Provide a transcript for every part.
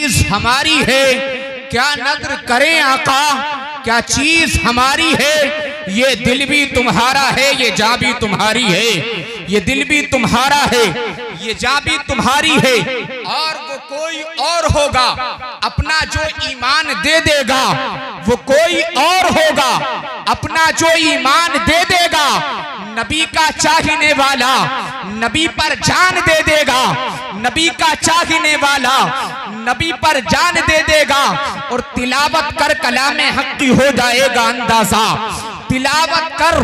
चीज हमारी है, क्या नद्र करें आका, क्या चीज हमारी है। ये दिल भी तुम्हारा है, ये जान भी तुम्हारी है, ये दिल भी तुम्हारा है, ये जान भी तुम्हारी है। और वो कोई और होगा, अपना जो ईमान दे देगा, वो कोई और होगा, अपना जो ईमान दे देगा। नबी का चाहने वाला नबी पर जान दे देगा, नबी का चाहने वाला नबी पर जान दे देगा। और तिलावत कर कलामे हक की हो जाएगा अंदाजा, तिलावत कर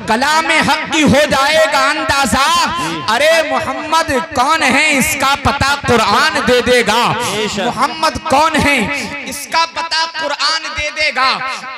कलामे हक की हो जाएगा अंदाजा। अरे मोहम्मद कौन है इसका पता कुरान दे देगा, मोहम्मद कौन है इसका पता कुरान दे देगा।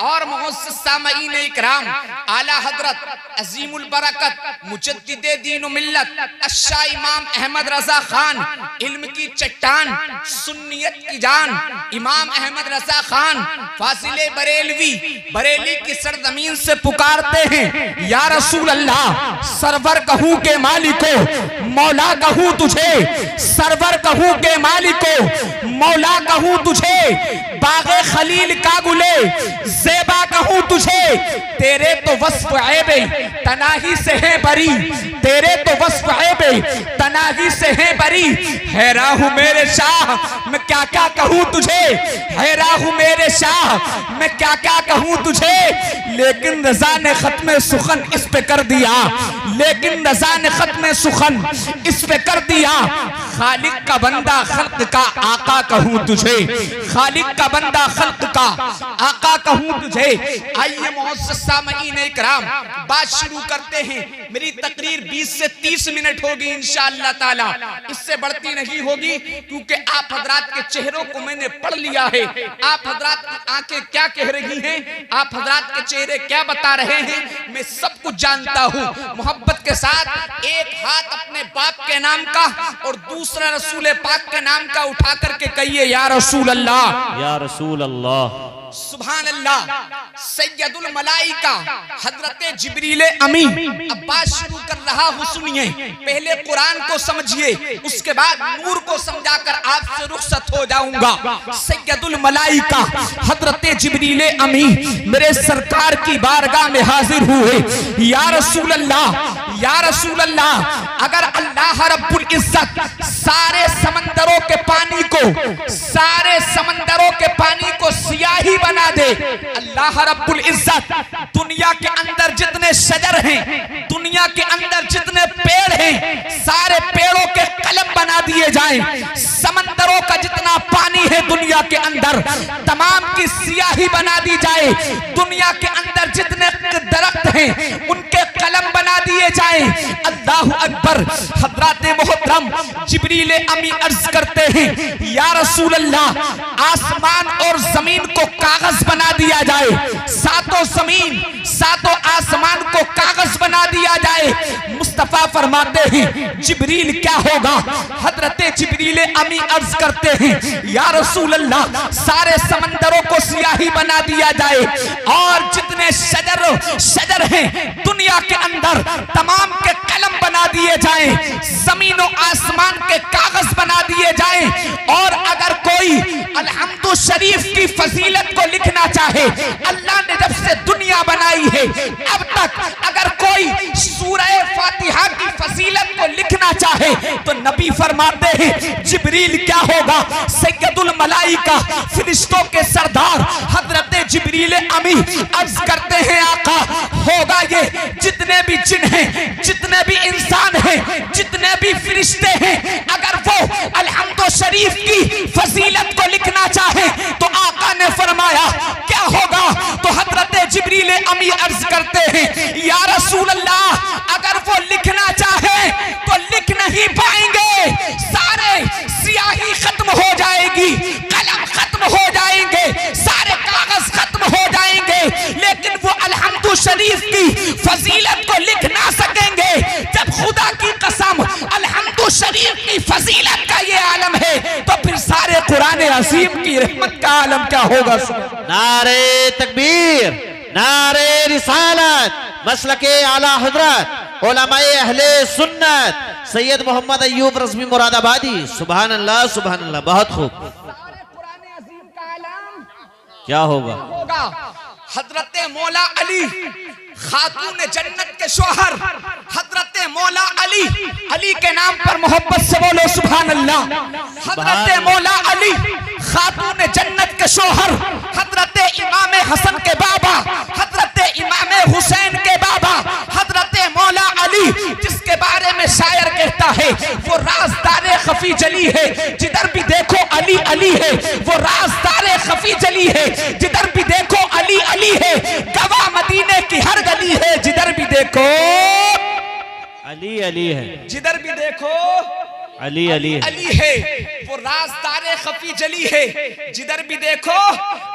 और मुअज़्ज़ज़ सामईन इकराम, आला हजरत अज़ीमुल बरकत मुजद्दिदे दीन व मिल्लत अश्शा इमाम अहमद रजा खान, इल्म की चट्टान, सुन्नियत की जान, इमाम अहमद रजा खान फासिले बरेलवी, बरेली की सरजमीन से पुकारते हैं, या रसूल अल्लाह, सरवर कहूँ के मालिको, मौला कहूँ तुझे, सरवर कहूँ के मालिको, मौला कहूँ तुझे, बागे खलील का गुले ज़ेबा कहूँ तुझे। तेरे तो वस्फ़ ऐबे तनाही से है बरी, तेरे तो वस्फ़ ऐबे तनाही से है बरी। हैरा हूँ मेरे शाह, मैं क्या क्या कहूँ तुझे, हैरा हूँ मेरे शाह, मैं क्या क्या कहूँ तुझे। लेकिन रज़ा ने ख़त्म सुखन इस पे कर दिया, लेकिन रज़ा ने ख़त्म सुखन इस पे कर दिया। खालिक का बंदा खल्क का आका कहूँ तुझे, खालिक का बंदा खल्क का आका कहूँ तुझे। आइए मुअज़्ज़ज़ सामईन इकराम, बात शुरू करते हैं। मेरी तकरीर 20 से 30 मिनट होगी इंशाअल्लाह ताला, इससे बढ़ती नहीं होगी, क्योंकि आप हजरात के चेहरों को मैंने पढ़ लिया है। आप हजरात की आंखें क्या कह रही हैं, आप हजरात के चेहरे क्या बता रहे हैं, मैं सब कुछ जानता हूँ। मोहब्बत के साथ एक हाथ अपने बाप के नाम का और दूसरा रसूल पाक के नाम का उठा करके कहिए, या रसूल अल्लाह, या रसूल अल्लाह। सुभान अल्लाह। सैयदुल मलाइका हजरत जिब्रील अमी, अब बात शुरू कर रहा हूँ, सुनिए। पहले कुरान को समझिए, उसके बाद नूर को समझाकर आपसे रुखसत हो जाऊंगा। सैयदुल मलाइका हजरत जिब्रील अमी मेरे सरकार की बारगाह में हाजिर हुए। या रसूल अल्लाह, या रसूल अल्लाह, अगर अल्लाह रब्बुल इज्जत सारे समंदरों के पानी को, सारे समंदरों के पानी को सियाही बना दे, अल्लाह रब्बुल इज्जत दुनिया के अंदर जितने शजर हैं, दुनिया के अंदर जितने पेड़ हैं, सारे पेड़ों के कलम बना दिए जाएं। समंदरों का जितना पानी है दुनिया के अंदर, तमाम की सियाही बना दी जाए। दुनिया के अंदर जितने दरख्त हैं उनके कलम बना दिए जाएं। अल्लाहु अकबर। हजरत मोहतरम जिब्रील अमी अर्ज करते हैं, या रसूल अल्लाह, आसमान और जमीन को कागज बना दिया जाए, सातों जमीन सातों आसमान को कागज बना दिया जाए। मुस्तफा फरमाते हैं, जिब्रील क्या होगा? हजरत जिब्रील अमी अर्ज करते हैं, या रसूल अल्लाह, सारे समंदरों को सियाही बना दिया जाए और जितने शजर हैं दुनिया के अंदर तमाम के कलम बना दिए जाएं, जमीनों आसमान के कागज बना दिए जाएं। और अगर कोई अलहम्दु शरीफ की फजीलत को लिखना चाहे, अल्लाह ने जब से दुनिया बनाई है अब तक अगर कोई सूरह फातिहा की फजीलत को लिखना चाहे तो नबी फरमाते हैं, जिब्रील क्या होगा? सैयदुल मलाइका, फरिश्तों के सरदार हजरत जिब्रील अमी अर्ज करते हैं, आका होगा ये जितने भी जिन हैं, जितने भी इंसान हैं, जितने भी फरिश्ते हैं, अगर वो अलहम्दु शरीफ की फजीलत को लिखना चाहे तो आका ने फरमाया क्या होगा? तो हजरत जिब्रील अमी अर्ज करते हैं, या रसूल अल्लाह, अगर वो लिखना चाहे तो लिख नहीं पाएंगे, सारे सियाही खत्म हो जाएगी, कलम खत्म हो जाएंगे, सारे कागज खत्म हो जाएंगे, लेकिन वो अलहम्दु शरीफ की फजीलत को लिख ना सकेंगे। जब खुदा की कसम अलहम्दु शरीफ की फजीलत का ये आलम है तो फिर सारे कुरान अज़ीम की रहमत का आलम क्या होगा? नारे तकबीर, नारे रिसालत, मसलके आला हजरत उलमाए अहले सुन्नत सैयद मोहम्मद अय्यूब रज़वी मुरादाबादी। सुभान अल्लाह, सुभान अल्लाह, बहुत खूब। क्या होगा? हजरत मौला अली खातून जन्नत के शोहर हजरत मौला अली, अली के नाम पर मोहब्बत से बोलो सुभान अल्लाह। हजरत मौला अली खातून जन्नत के शोहर हजरत इमाम हसन के बाबा, हजरत इमाम हुसैन के बाबा, हजरत मौला अली जिसके बारे में शायर कहता है वो राज़दारे खफी जली है, जिधर भी देखो अली अली है। वो राज़दारे खफी जली है, जिधर भी देखो अली अली है। गवाह मदीने की हर गली है, जिधर भी देखो अली अली है, जिधर भी देखो अली अली है, अली है। वो राज़दारे खफी जली है, जिधर भी देखो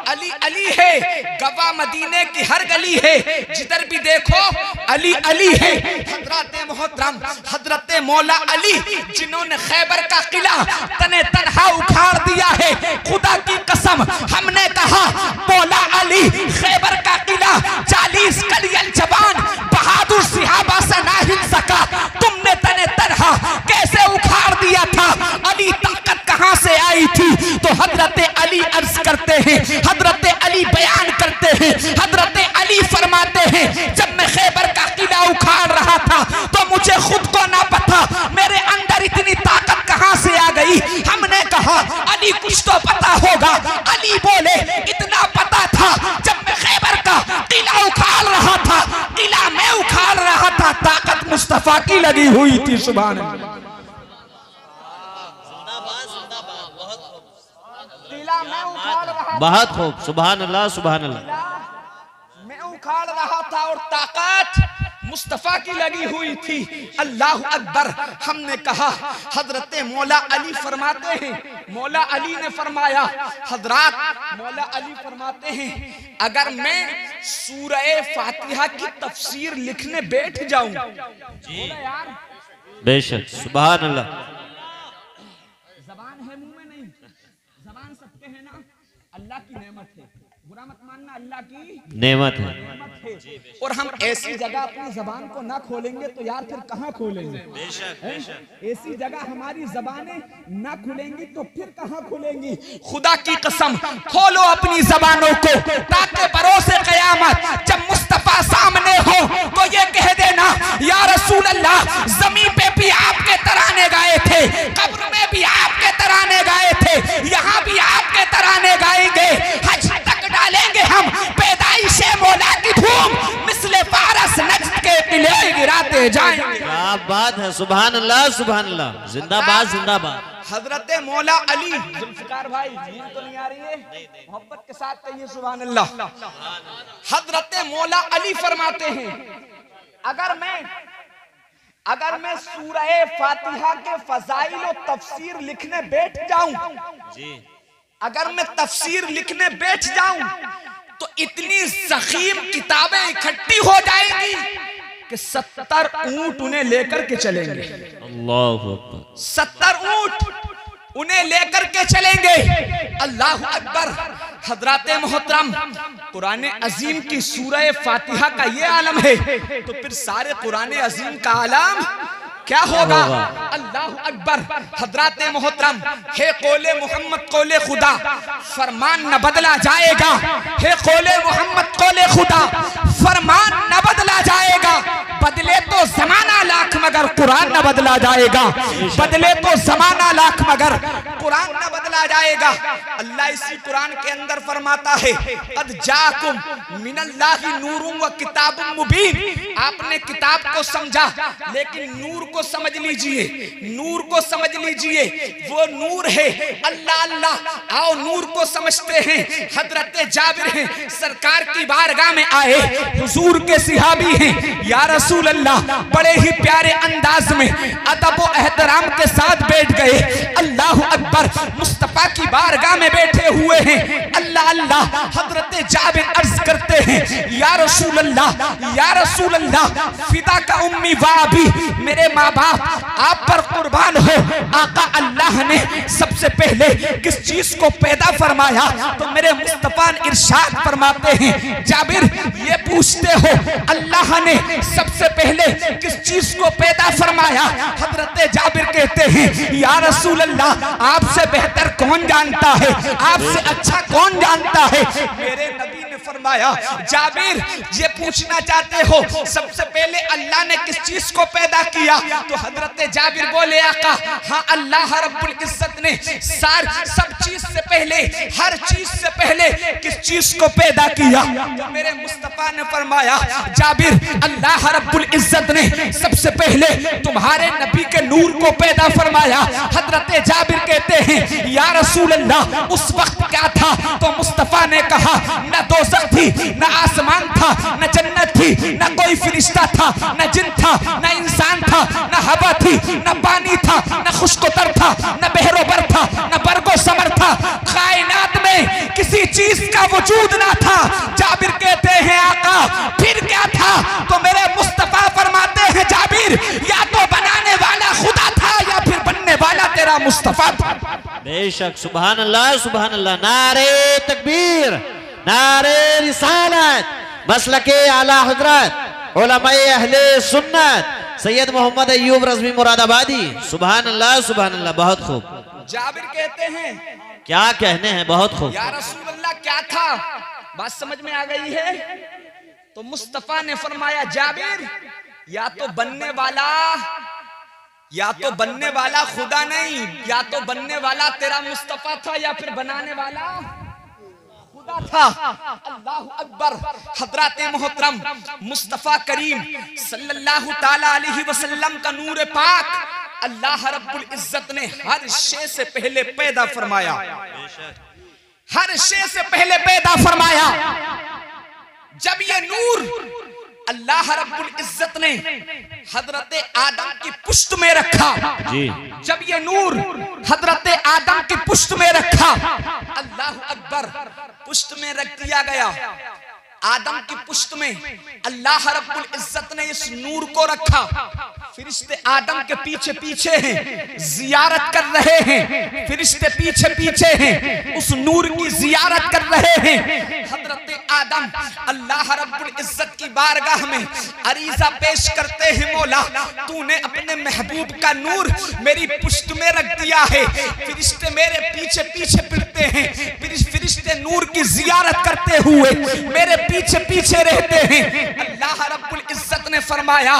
अली अली है। गवाह मदीने की हर गली है, जिधर भी देखो अली अली है। हजरत मोहतरम हजरत मौला अली जिन्होंने खैबर का किला तने तनहा उखाड़ दिया है। खुदा की कसम हमने कहा मौला अली खैबर का किला 40 कलियन जवान बहादुर सिहाबा से ना हिल सका, तुमने तने तनहा कैसे उखाड़ दिया था? अली ताकत कहां से आई थी? तो हजरत अली अर्ज करते हैं, हजरत अली बयान करते हैं, हजरत अली फरमाते हैं जब मैं खैबर का किला उखाड़ रहा था तो मुझे खुद को ना पता मेरे अंदर इतनी ताकत कहां से आ गई। हमने कहा अली कुछ तो पता होगा। अली बोले इतना पता था जब मैं खैबर का किला उखाड़ रहा था, किला मैं उखाड़ रहा था, ताकत मुस्तफा की लगी हुई थी। सुभान अल्लाह। बहुत खूब, सुभान अल्लाह सुभान अल्लाह। मैं उखाड़ रहा था और ताकत मुस्तफा की लगी हुई थी। अल्लाह अकबर। हमने कहा हजरत मौला अली फरमाते हैं, मौला अली ने फरमाया, हजरत मौला अली फरमाते हैं अगर मैं सूरह फातिहा की तफसीर लिखने बैठ जाऊं, बेशक सुभान अल्लाह। जबान है मुंह में नहीं, जबान सबके है ना। अल्लाह की नेमत है, बुरा मत मानना, अल्लाह की नेमत है। और हम ऐसी जगह अपनी जबान को ना खोलेंगे तो यार फिर कहाँ खोलेंगे? ऐसी जगह हमारी जबानें ना खुलेंगी तो फिर कहाँ खुलेंगी? खुदा की कसम खोलो अपनी जबानों को, ताकि बरोसे क़यामत जब मुस्तफा सामने हो तो ये कह देना या रसूल अल्लाह, जमीन पे भी आपके तराने गाए थे, कब्र में भी आपके तराने गाए थे, यहाँ भी आपके तराने गाएंगे, हज तक डालेंगे हम पैदाइशे मौला की धूम, मिसले फारस नज्द के किले गिराते जाएंगे। क्या बात है, सुभान अल्लाह सुभान अल्लाह। जिंदाबाद जिंदाबाद। हजरत मौला अली। जुल्फिकार भाई नींद तो नहीं आ रही है? मोहब्बत के साथ कहिए सुभान अल्लाह। हजरत मौला अली फरमाते हैं अगर मैं सूरह फातिहा के फजाइल और तफसीर लिखने बैठ जाऊं, अगर मैं तफसीर लिखने बैठ जाऊं तो इतनी ज़ख़ीम किताबें इकट्ठी हो जाएंगी कि 70 ऊंट उन्हें लेकर के चलेंगे। अल्लाहु अकबर। 70 ऊंट उन्हें लेकर के चलेंगे। अल्लाह अकबर। हजरात मोहतरम, कुरान अजीम की सूरह फातिहा का ये आलम है तो फिर सारे कुरान अजीम का आलम क्या होगा? अल्लाह अकबर। हजरात मोहतरम, हे कौले मोहम्मद कौले खुदा, फरमान न बदला जाएगा। हे कौले मोहम्मद कौले खुदा, फरमान न बदला जाएगा। बदले तो जमाना लाख मगर कुरान न बदला जाएगा। बदले तो जमाना लाख मगर कुरान न बदला जाएगा। अल्लाह इसी कुरान के अंदर फरमाता है कद जाकुम मिनल्लाहि नूरुम व किताबुम मुबीन। आपने किताब को समझा लेकिन नूर को समझ लीजिए, नूर को समझ लीजिए। वो नूर है अल्लाह। अल्लाह आओ नूर को समझते हैं। हजरत जाबिर हैं सरकार की बारगाह में आए, हुजूर के सिहाबी हैं। या रसूल अल्लाह, बड़े ही प्यारे अंदाज में अदब व एहतराम के साथ बैठ गए। अल्लाह अकबर। मुस्तफा की बारगाह में बैठे हुए हैं। अल्लाह अल्लाह। हजरत जाबिर अर्ज करते हैं या रसूल अल्लाह, या रसूल अल्लाह, फिदा का उम्मी वाबी, मेरे माँ बाप आप पर कुर्बान हो। आका अल्लाह ने सबसे पहले किस चीज को पैदा फरमाया? तो मेरे मुस्तफा ने इरशाद फरमाते हैं जाबिर ये पूछते हो अल्लाह ने सबसे पहले किस चीज को पैदा फरमाया? हजरत जाबिर कहते हैं या रसूल अल्लाह, आपसे बेहतर कौन जानता है, आपसे अच्छा कौन जानता है। मेरे नबी ने फरमाया, जाबिर ये पूछना चाहते हो सबसे पहले अल्लाह ने किस चीज को पैदा किया? तो हजरत जाबिर बोले, आका हाँ, अल्लाह रब्बुल इज्जत ने सब चीज से पहले, हर चीज से पहले किस चीज को पैदा किया? तो मेरे मुस्तफा ने फरमाया, जाबिर अल्लाह रब्बुल इज्जत ने सबसे पहले तुम्हारे नबी के नूर को पैदा फरमाया। हजरत जाबिर कहते हैं, या रसूल अल्लाह उस वक्त क्या था? तो मुस्तफा ने कहा, न दोज़ख थी, न आसमान था, न जन्नत थी, न कोई फरिश्ता था, न जिन था, न इंसान था, न हवा थी, न पानी था, न खुश्कोतर था, न बहरोबर था, न बरगो समर था। कायनात में किसी चीज का वजूद ना था। जाबिर कहते हैं, आका फिर क्या था? तो मेरे मुस्तफा फरमाते हैं, जाबिर या तो बनाने वाला खुदा था या फिर बनने वाला तेरा मुस्तफा था। बेशक, सुभान अल्लाह, सुभान अल्लाह। नारे तकबीर, नारे रिसालत, मसलके आला हजरत उलमाए अहले सुन्नत सैयद मोहम्मद अय्यूब रज़वी मुरादाबादी। सुभान अल्लाह, सुभान अल्लाह, बहुत खूब। जाबिर कहते हैं, क्या कहने हैं, बहुत खूब। या रसूल अल्लाह क्या था? बात समझ में आ गई है? तो मुस्तफा ने फरमाया, जाबिर या तो बनने वाला खुदा नहीं, या तो बनने वाला तेरा मुस्तफा था या फिर बनाने वाला खुदा था। अल्लाहु अकबर। हजरत मोहतरम मुस्तफा करीम सल्लल्लाहु ताला अलैहि वसल्लम का नूर पाक अल्लाह रब्बुल इज्जत ने हर शे से पहले पैदा फरमाया, हर शे से पहले पैदा फरमाया। जब ये नूर अल्लाह रब्बुल इज्जत ने हजरत आदम की पुष्ट में रखा जी। जब ये नूर हजरत आदम की पुष्ट में रखा, अल्लाह अकबर, पुष्ट में रख दिया गया। आदम की पुष्ट में अल्लाह रब्बुल इज्जत ने इस नूर को रखा। फरिश्ते आदम के पीछे पीछे हैं, जियारत कर रहे हैं। फरिश्ते पीछे पीछे हैं, उस नूर की जियारत कर रहे हैं। हजरत आदम अल्लाह रब्बुल इज्जत की बारगाह में अरीजा पेश करते हैं, मौला तूने अपने महबूब का नूर मेरी पुष्ट में रख दिया है। फरिश्ते मेरे पीछे पीछे फिरते हैं, फरिश्ते नूर की जियारत करते हुए मेरे पीछे पीछे रहते हैं। अल्लाह रब्बुल इज्जत ने फरमाया,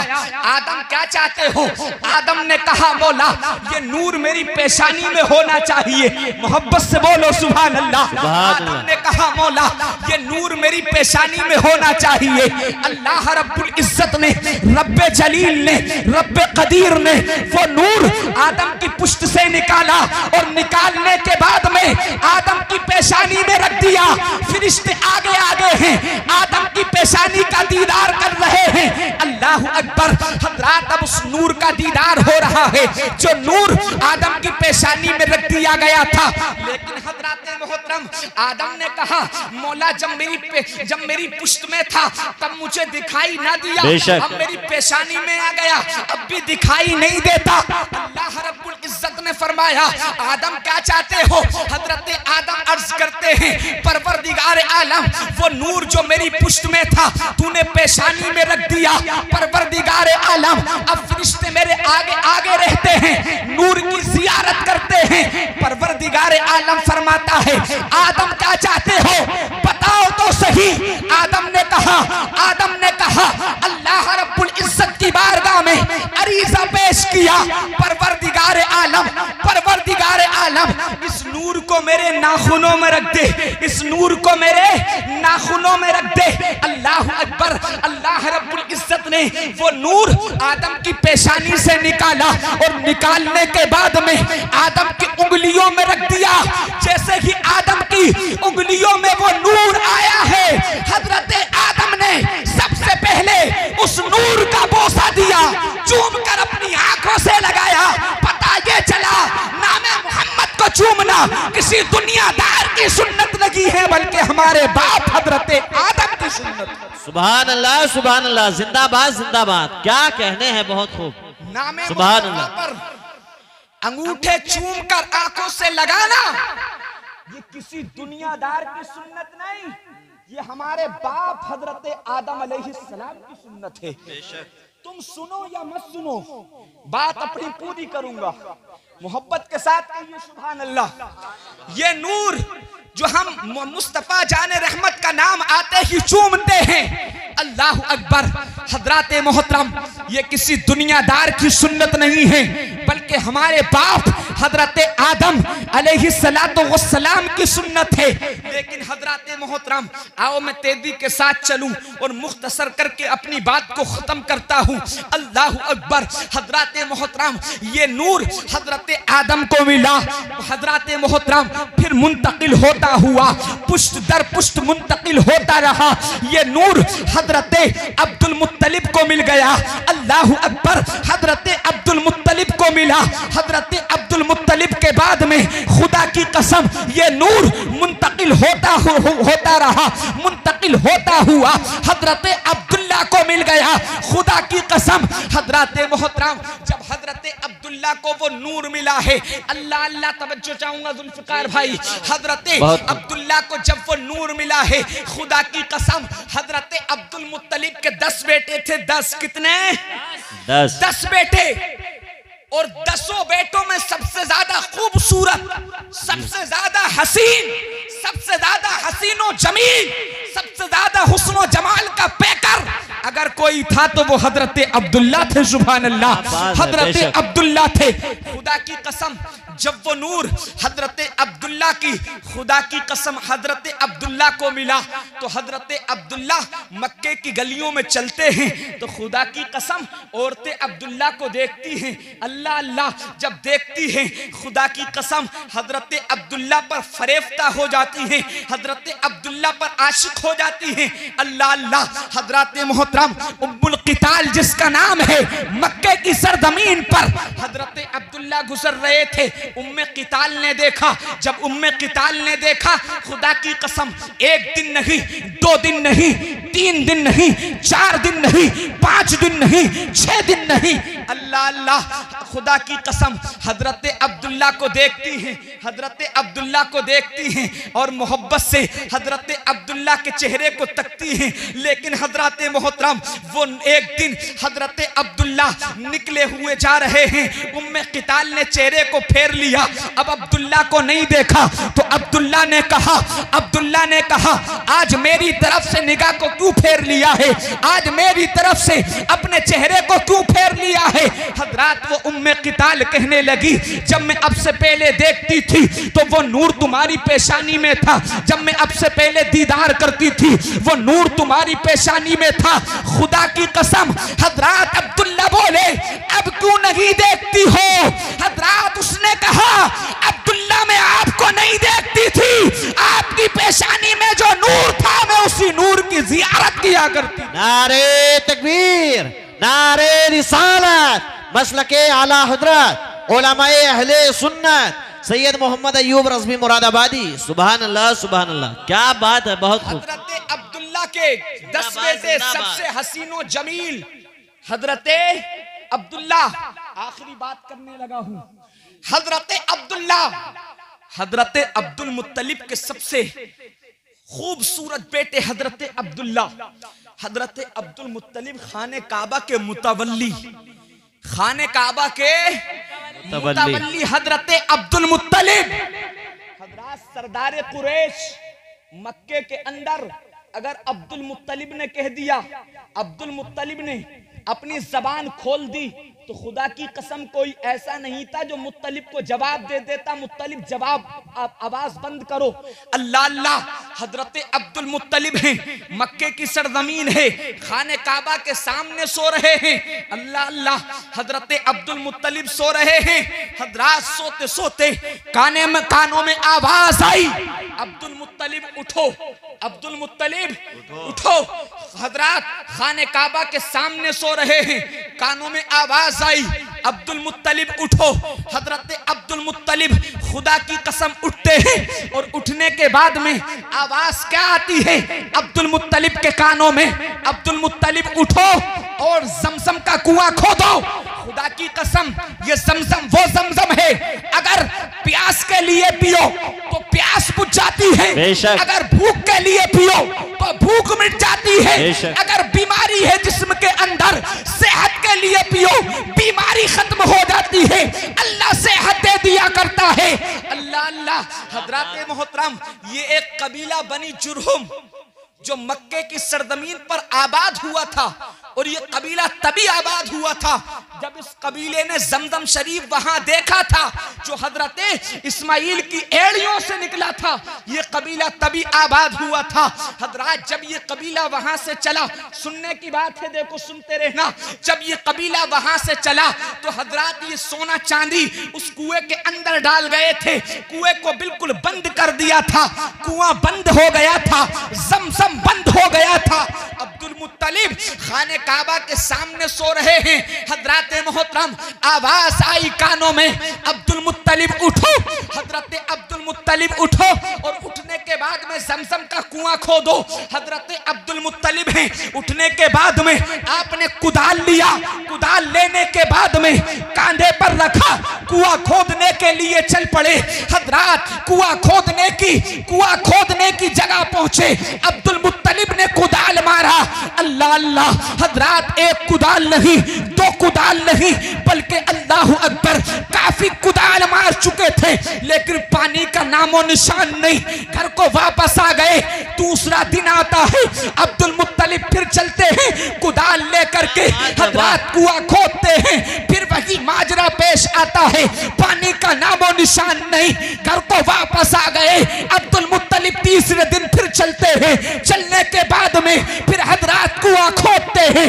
आदम क्या चाहते हो? आदम ने कहा, मौला ये नूर मेरी पेशानी में होना चाहिए। मोहब्बत से बोलो सुभान अल्लाह। आदम ने कहा, मौला ये नूर मेरी पेशानी में होना चाहिए। अल्लाह रब्बुल इज्जत ने, रब्बे जलील ने, रब्बे कदीर ने वो नूर आदम की पुष्ट से निकाला और निकालने के बाद में आदम की पेशानी में रख दिया। फरिश्ते आगे आगे हैं, आदम की पेशानी का दीदार कर रहे हैं। अल्लाह अकबर। हजरात अब उस नूर का दीदार हो रहा है जो नूर आदम की पेशानी में रख दिया गया था। लेकिन हजरात मोहतरम आदम ने कहा, मौला जब मेरी पुष्ट में था तब मुझे दिखाई ना दिया, अब मेरी पेशानी में आ गया अब भी दिखाई नहीं देता। अल्लाह रब्बुल इज्जत ने फरमाया, आदम क्या चाहते हो? हजरत आदम अर्ज करते हैं, परवरदिगार आलम वो नूर जो मेरी पुष्ट में था तूने पेशानी में रख दिया। परवरदिगार आलम अब फरिश्ते मेरे आगे आगे रहते हैं, नूर की जियारत करते हैं। परवरदिगार आलम फरमाता है, आदम क्या चाहते हो बताओ तो सही। आदम ने कहा अल्लाह रब्बुल इज्जत की बारगाह में अरीजा पेश किया, परवरदिगार आलम इस नूर को मेरे नाखूनों में रख दे, इस नूर को मेरे नाखूनों में रख दे। अल्लाह अकबर। अल्लाह रब्बुल इज्जत ने वो नूर आदम की पेशानी से निकाला और निकालने के बाद में आदम की उंगलियों में रख दिया। जैसे ही आदम की उंगलियों में वो नूर आया है, हजरत आदम ने सबसे पहले उस नूर का बोसा दिया, चूम कर अपनी आंखों से लगाया। पता ये चला नामे मोहम्मद को चूमना किसी दुनियादार की सुन्नत नहीं है, बल्कि हमारे बाप हजरत आदम की सुन्नत। सुभान अल्लाह, सुभान अल्लाह, जिंदाबाद जिंदाबाद। क्या कहने हैं, बहुत खूब। नामे सुभान अल्लाह पर अंगूठे चूम कर आंखों से लगाना ये किसी दुनियादार की सुन्नत नहीं, ये हमारे बाप हजरत आदम अलैहिस्सलाम की सुन्नत है। तुम सुनो या मत सुनो, बात अपनी पूरी करूंगा। मोहब्बत के साथ कहिए सुभान अल्लाह। ये नूर जो हम मुस्तफा जाने रहमत का नाम आते ही चूमते हैं, अल्लाह अकबर। हजरात मोहतरम, ये किसी दुनियादार की सुन्नत नहीं है, बल्कि हमारे बाप हजरत आदम अलैहिस्सलातु वस्सलाम की सुन्नत है। लेकिन हजरात मोहतरम, आओ मैं तेजी के साथ चलूं और मुख्तसर करके अपनी बात को खत्म करता हूं। अल्लाह अकबर। हजरात मोहतरम, ये नूर हजरत आदम को मिला, हजरात मोहतरम फिर मुंतकिल होता हुआ पुष्ट दर पुष्ट मुंतकिल होता रहा। ये नूर हजरत अब्दुल मुत्तलिब को मिल गया। अल्लाह अकबर। हजरत अब्दुल मुत्तलिब को मिला। हजरत अब्दुल मुत्तलिब के बाद में खुदा की कसम ये नूर मुंतकिल होता रहा, मुंतकिल होता हुआ हजरत अब्दुल्ला को मिल गया। खुदा की कसम हजरत मोहतरम, जब हजरत अब्दुल्ला को वो नूर मिला है, अल्लाह अल्लाह तवज्जो चाहूंगा जुल्फिकार भाई, हजरत अब्दुल्ला को जब वो नूर मिला है, खुदा की कसम हजरत अब्दुल मुत्तलिब के 10 बेटे थे। 10 कितने? 10 बेटे। और 10 बेटों में सबसे ज्यादा खूबसूरत, सबसे ज्यादा हसीन, सबसे ज्यादा हसीनो जमील, सबसे ज्यादा हुस्नो जमाल का पैकर अगर कोई था तो वो हजरत अब्दुल्ला थे। सुभान अल्लाह। हजरत अब्दुल्ला थे। खुदा की कसम जब वो नूर हजरत अब्दुल्ला की, खुदा की कसम हजरत अब्दुल्ला को मिला तो हजरत अब्दुल्ला मक्के की गलियों में चलते हैं तो खुदा की कसम औरतें अब्दुल्ला को देखती हैं। अल्लाह अल्लाह जब देखती हैं, खुदा की कसम हजरत अब्दुल्ला पर फरेफ्ता हो जाती हैं, हजरत अब्दुल्ला पर आशिक हो जाती हैं। अल्लाह अल्लाह। हजरत मोहतरम उम्मुल क़िताल जिसका नाम है, मक्के की सरजमीन पर हजरत अब्दुल्ला गुजर रहे थे। उम्मे क़िताल ने देखा, जब उम्मे क़िताल ने देखा, खुदा की कसम 1 दिन नहीं, 2 दिन नहीं, 3 दिन नहीं, 4 दिन नहीं, 5 दिन नहीं, 6 दिन नहीं, अल्लाह अल्लाह। खुदा की कसम हजरत अब्दुल्ला को देखती हैं, हजरत अब्दुल्ला को देखती हैं और मोहब्बत से हजरत अब्दुल्ला के चेहरे को तकती हैं। लेकिन हजरत मोहतरम वो एक दिन हजरत अब्दुल्ला निकले हुए जा रहे हैं, उम्मे क़िताल ने चेहरे को फेर लिया। अब अब्दुल्ला को नहीं देखा तो अब्दुल्ला ने कहा आज मेरी तरफ से निगाह को क्यों फेर लिया है, आज मेरी तरफ से अपने चेहरे को क्यों फेर लिया है। हजरात वो उम्मे क़िताल कहने लगी, जब मैं अब से पहले देखती थी तो वो नूर तुम्हारी पेशानी में था, जब मैं अब से पहले दीदार करती थी वो नूर तुम्हारी पेशानी में था। खुदा की कसम हजरात अब्दुल्ला बोले, अब क्यों नहीं देखती हो? हजरात उसने कहा, अब्दुल्ला मैं आपको नहीं देखती थी, आपकी पेशानी में जो नूर था मैं उसी नूर की जियारत किया करती। नारे तकबीर, नारे रिसालत, मसलके आला हजरत उलमाए अहले सुन्नत सैयद मोहम्मद अय्यूब रज़वी मुरादाबादी। सुभान अल्लाह, सुभान अल्लाह, क्या बात है, बहुत खूब। हजरत अब्दुल्ला के 10 बेटे, सबसे हसीनो जमील हजरत अब्दुल्ला। आखिरी बात करने लगा हूं। हजरत अब्दुल्ला हजरत अब्दुल मुत्तलिब के सबसे खूबसूरत बेटे हजरत अब्दुल्ला। हजरत अब्दुल मुत्तलिब खाने काबा के मुतवल्ली, खाने काबा के मुतवल्ली हजरत अब्दुल मुत्तलिब। हजरत सरदार कुरैश मक्के के अंदर अगर अब्दुल मुत्तलिब ने कह दिया, अब्दुल मुत्तलिब ने अपनी जबान खोल दी तो खुदा की कसम कोई ऐसा नहीं था जो मुत्तलिब को जवाब दे देता, मुत्तलिब जवाब, आप आवाज बंद करो। अल्लाह अल्लाह। हजरत अब्दुल मुत्तलिब हैं, मक्के की सरजमीन है, खाने काबा के सामने सो रहे हैं। अल्लाह अल्लाह। हजरत अब्दुल मुत्तलिब सो रहे हैं। हजरात सोते सोते कानों में आवाज आई, अब्दुल मुत्तलिब उठो, अब्दुल मुत्तलिब उठो। हजरात खाने काबा के सामने सो रहे हैं, कानों में आवाज आई, अब्दुल मुत्तलिब उठो। हजरत अब्दुल मुत्तलिब खुदा की कसम उठते हैं और उठने के बाद में आवाज क्या आती है अब्दुल मुत्तलिब के कानों में, अब्दुल मुत्तलिब उठो और जमजम का कुआं खोदो। खुदा की कसम ये जमजम वो जमजम है, अगर प्यास के लिए पियो तो प्यास बुझ जाती है, अगर भूख के लिए पियो तो भूख मिट जाती है, अगर बीमारी है जिस्म के अंदर, सेहत के लिए पियो, बीमारी खत्म हो जाती है, अल्लाह सेहत दे दिया करता है। अल्लाह अल्लाह। हजरात मोहतरम, ये एक कबीला बनी जुरहुम जो मक्के की सरजमीन पर आबाद हुआ था, और ये कबीला तभी आबाद हुआ था जब इस कबीले ने जमजम शरीफ वहां देखा था जो हजरत इस्माइल की एड़ियों से निकला था। ये कबीला तभी आबाद हुआ था। हजरात, जब ये कबीला वहां से चला, सुनने की बात है, देखो सुनते रहना, जब ये कबीला वहां से चला तो हजरात ये सोना चांदी उस कुएं के अंदर डाल गए थे, कुएं को बिल्कुल बंद कर दिया था, कुआं बंद हो गया था, जमजम बंद हो गया था। अब्दुल मुत्तलिब खाने काबा के सामने सो रहे हैं। हजरत मोहतरम, आवाज आई कानों में, अब्दुल मुत्तलिब उठो, हजरत अब्दुल मुत्तलिब उठो, और उठने के बाद में जमजम का कुआं खोदो। हजरत अब्दुल मुत्तलिब हैं, उठने के बाद में आपने कुदाल लिया, कुदाल लेने के बाद में कांधे पर रखा, कुआं खोदने के लिए चल पड़े। हजरात, कुआं खोदने की जगह पहुंचे, अब्दुल मुत्तलिब ने कुदाल मारा। अल्लाह अल्लाह। हजरात, एक कुदाल नहीं, दो कुदाल नहीं, बल्कि अल्लाह अकबर, काफी कुदाल मार चुके थे, लेकिन पानी का नामो निशान नहीं। घर को वापस आ गए। दूसरा दिन आता है, अब्दुल मुत्तलिब फिर चलते हैं कुदाल लेकर के। हजरात, कुआं खोदते हैं, फिर वही माजरा पेश आता है, पानी का नामो निशान नहीं। घर को वापस आ गए। अब्दुल मुत्तलिब तीसरे दिन फिर चलते हैं। चलने के बाद में फिर हजरात कुआं खोदते हैं।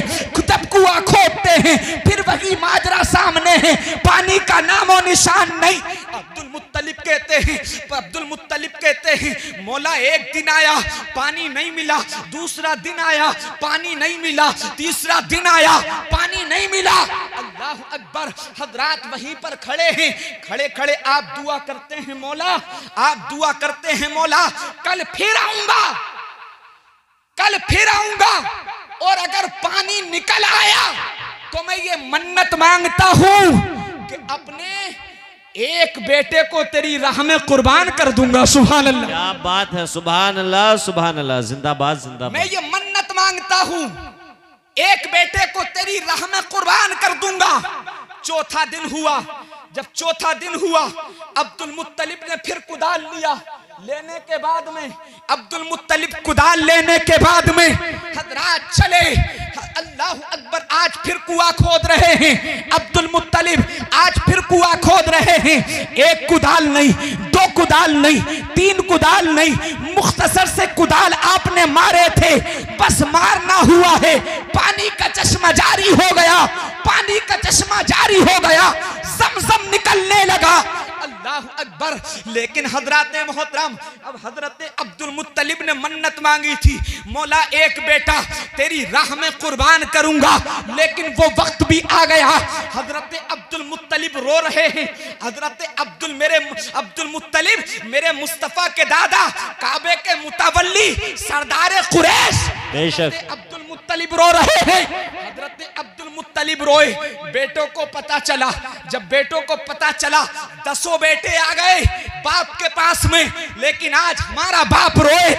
जब कुआं खोदते हैं, फिर वही माजरा सामने है, पानी का नामो निशान नहीं। अब्दुल मुत्तलिब कहते हैं, मौला एक दिन आया, पानी नहीं मिला, दूसरा दिन आया, पानी नहीं मिला, तीसरा दिन आया, पानी नहीं मिला। अल्लाह अकबर। हजरात वहीं पर खड़े हैं, खड़े खड़े आप दुआ करते हैं, मौला, आप दुआ करते हैं, मौला कल फिर आऊंगा, कल फिर आऊंगा, और अगर पानी निकल आया तो मैं ये मन्नत मांगता हूं कि अपने एक बेटे को तेरी राह में कुर्बान कर दूंगा। सुभान अल्लाह। क्या बात है, सुभान अल्लाह, सुभान अल्लाह, जिंदाबाद जिंदाबाद। मैं ये मन्नत मांगता हूं, एक बेटे को तेरी राह में कुर्बान कर दूंगा। चौथा दिन हुआ। जब चौथा दिन हुआ, अब्दुल मुत्तलिब ने फिर कुदाल लिया। लेने के बाद में अब्दुल मुत्तलिब कुदाल लेने के बाद में हजरात चले। अल्लाह अकबर। आज फिर कुआं खोद रहे हैं अब्दुल मुत्तलिब, आज फिर कुआं खोद रहे हैं। एक कुदाल नहीं, दो कुदाल नहीं, तीन कुदाल नहीं, मुख्तसर से कुदाल आपने मारे थे, बस मारना हुआ है। पानी का चश्मा जारी हो गया, पानी का चश्मा जारी हो गया, ज़मज़म निकलने लगा। अल्लाह अकबर। लेकिन हजरत मोहतरम, अब हजरत अब्दुल मुत्तलिब ने मन्नत मांगी थी, मौला एक बेटा तेरी राह में कुर्बान करूंगा, लेकिन वो वक्त भी आ गया। हजरत अब्दुल मुत्तलिब रो रहे हैं। हजरत अब्दुल मुत्तलिब मेरे मुस्तफा के दादा, काबे के मुतवल्ली, सरदार कुरैश, अब्दुल मुत्तलिब रो रहे हैं। हजरत अब्दुल मुत्तलिब रोए। बेटों को पता चला, जब बेटों को पता चला, 10 बेटे आ गए बाप के पास में, लेकिन आज हमारा बाप रोए,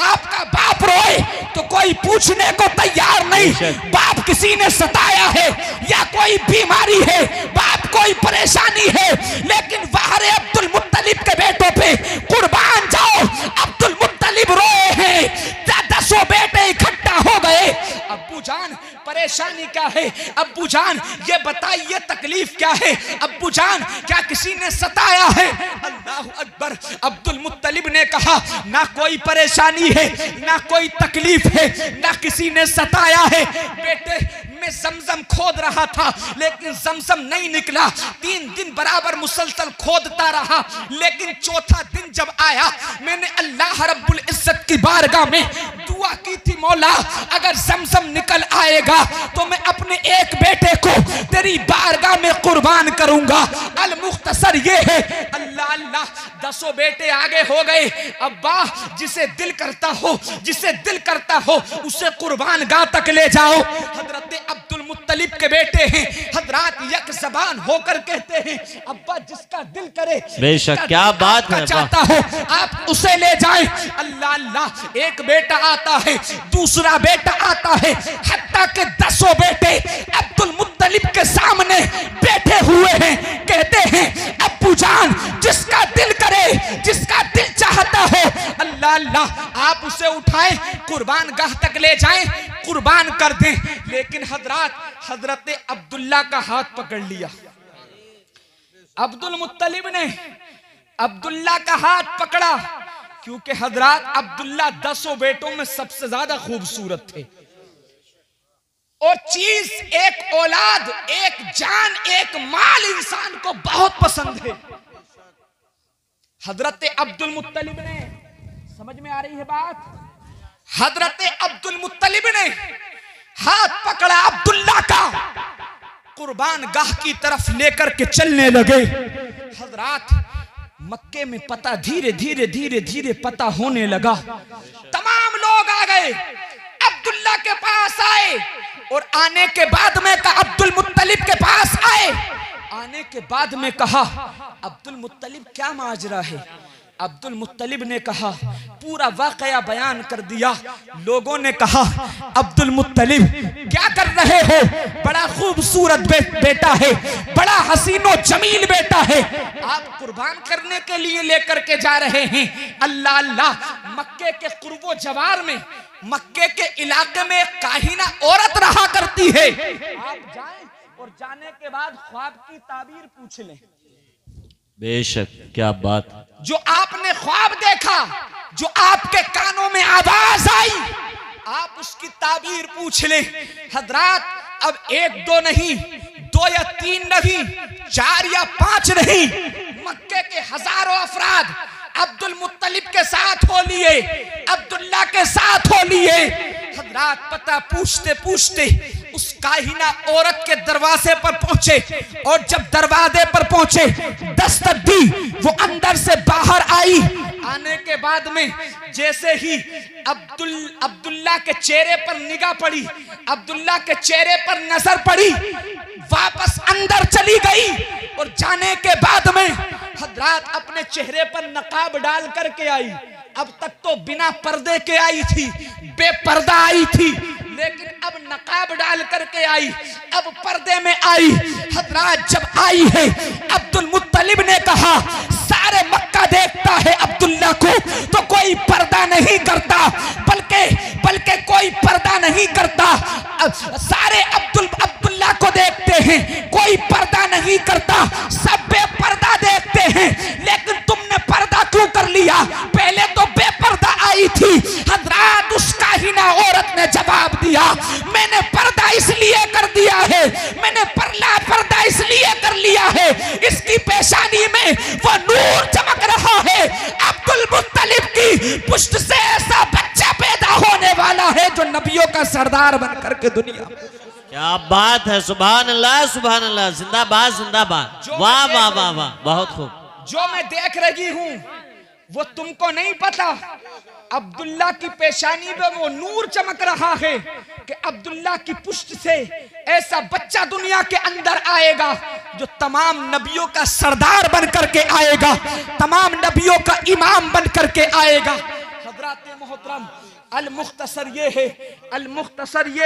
आपका बाप रोए तो कोई पूछने को तैयार नहीं। बाप किसी ने सताया है या कोई बीमारी है, बाप कोई परेशानी है, लेकिन वाहरे अब्दुल मुत्तलिब के बेटों पे कुर्बान जाओ। अब्दुल मुत्तलिब रोए हैं, 10 बेटे इकट्ठा हो गए। अब्बू जान परेशानी क्या है? अब्बू जान ये बताइए तकलीफ क्या है? अब्बू जान क्या किसी ने सताया है? अल्लाह अकबर। अब्दुल मुत्तलिब ने कहा, ना कोई परेशानी है, ना कोई तकलीफ है, ना किसी ने सताया है। बेटे मैं ज़मज़म खोद रहा था, लेकिन ज़मज़म नहीं निकला। 3 दिन बराबर मुसलसल खोदता रहा, लेकिन चौथा दिन जब आया, मैंने अल्लाह रब्बुल इज्जत की बारगाह में दुआ की थी, मौला अगर ज़मज़म निकल आएगा तो मैं अपने एक बेटे को तेरी बारगाह में कुर्बान करूंगा। अल मुख्तसर ये है। अल्लाह अल्लाह। 10 बेटे आगे हो गए। अब्बा जिसे दिल करता हो, जिसे दिल करता हो उसे कुर्बान गाह तक ले जाओ। हजरत अब्दुल मुत्तलिब के बेटे हैं। हजरात यक ज़बान होकर कहते हैं अब्बा जिसका दिल करे, बेशक क्या बात है, चाहता हो आप उसे ले जाए। अल्लाह अल्लाह, एक बेटा आता है, दूसरा बेटा आता है, हत्ता के 10 बेटे अब्दुल मुत्तलिब के सामने बैठे हुए हैं। कहते हैं अब्बू जान जिसका दिल करे, जिसका दिल चाहता हो, अल्लाह अल्लाह आप उसे उठाएं, कुर्बान गाह तक ले जाएं, कुर्बान कर दें। लेकिन हजरत अब्दुल्ला का हाथ पकड़ लिया। अब्दुल मुत्तलिब ने अब्दुल्ला का हाथ पकड़ा, क्योंकि हजरत अब्दुल्ला 10 बेटों में सबसे ज्यादा खूबसूरत थे। और चीज एक औलाद, एक जान, एक माल इंसान को बहुत पसंद है। हजरत अब्दुल मुत्तलिब ने, समझ में आ रही है बात, हजरत अब्दुल मुत्तलिब ने हाथ पकड़ा अब्दुल्ला का, कुर्बान गाह की तरफ लेकर के चलने लगे। हजरात मक्के में पता धीरे धीरे धीरे धीरे पता होने लगा। तमाम लोग आ गए, अब्दुल्ला के पास आए, और आने के बाद में कहा अब्दुल मुत्तलिब के पास आए। आने के बाद में कहा अब्दुल मुत्तलिब क्या माजरा है। अब्दुल मुत्तलिब ने कहा, पूरा वाकया बयान कर दिया। लोगों ने कहा अब्दुल मुत्तलिब क्या कर रहे हो, बड़ा खूबसूरत बेटा है, बड़ा हसीनो जमील बेटा है, आप कुर्बान करने के लिए लेकर के जा रहे हैं। अल्लाह अल्लाह, मक्के के कुर्बो जवार में, मक्के के इलाके में काहिना औरत रहा करती है, आप जाएं और जाने के बाद ख्वाब की ताबीर पूछ लें। बेशक क्या बात, जो आपने ख्वाब देखा, जो आपके कानों में आवाज आई, आप उसकी ताबीर पूछ लें। हजरात अब 1-2 नहीं, 2 या 3 नहीं, 4 या 5 नहीं, मक्के के हजारों अफराद अब्दुल मुत्तलिब के साथ हो लिए, अब्दुल्ला के साथ हो लिए। हजरात पता पूछते पूछते उस काहिना औरत के दरवाजे पर पहुंचे, और जब दरवाजे पर पहुंचे दस्तक दी, वो अंदर से बाहर आई। आने के बाद में जैसे ही अब्दुल्ला के चेहरे पर निगाह पड़ी, अब्दुल्ला के चेहरे पर नजर पड़ी, वापस अंदर चली गई। और जाने के बाद में हजरात अपने चेहरे पर नकाब डाल करके आई। अब तक तो बिना पर्दे के आई थी, बेपर्दा आई थी, लेकिन अब नकाब डाल करके आई, अब पर्दे में आई। हजरात जब आई है, अब्दुल मुत्तलिब ने कहा सारे मक्का देखता है अब्दुल्ला को, तो कोई पर्दा नहीं करता, बल्कि कोई पर्दा नहीं करता। सारे अब्दुल्ला को देखते हैं, कोई पर्दा नहीं करता, सब बेपर्दा देखते हैं, लेकिन तुमने पर्दा क्यों कर लिया, पहले तो बेपर्दा आई थी। हजरात उस काहिना औरत ने जवाब दिया, मैंने पर्दा इसलिए कर दिया है, मैंने पर्दा इसलिए कर लिया है, इसकी पेशानी में वो नूर चमक रहा है। अब्दुल मुत्तलिब की पुष्ट से ऐसा बच्चा पैदा होने वाला है जो नबियों का सरदार बनकर के दुनिया में। क्या बात है, सुभान अल्लाह सुभान अल्लाह, जिंदाबाद जिंदाबाद, वाह वाह वाह वाह, बहुत खूब। जो मैं देख रही हूँ वो तुमको नहीं पता। अब्दुल्ला की पेशानी में वो नूर चमक रहा है कि अब्दुल्ला की पुष्ट से ऐसा बच्चा दुनिया के अंदर आएगा जो तमाम नबियों का सरदार बन करके आएगा, तमाम नबियों का इमाम बन करके आएगा। हजरात मोहतरम, अल-मुख्तसर ये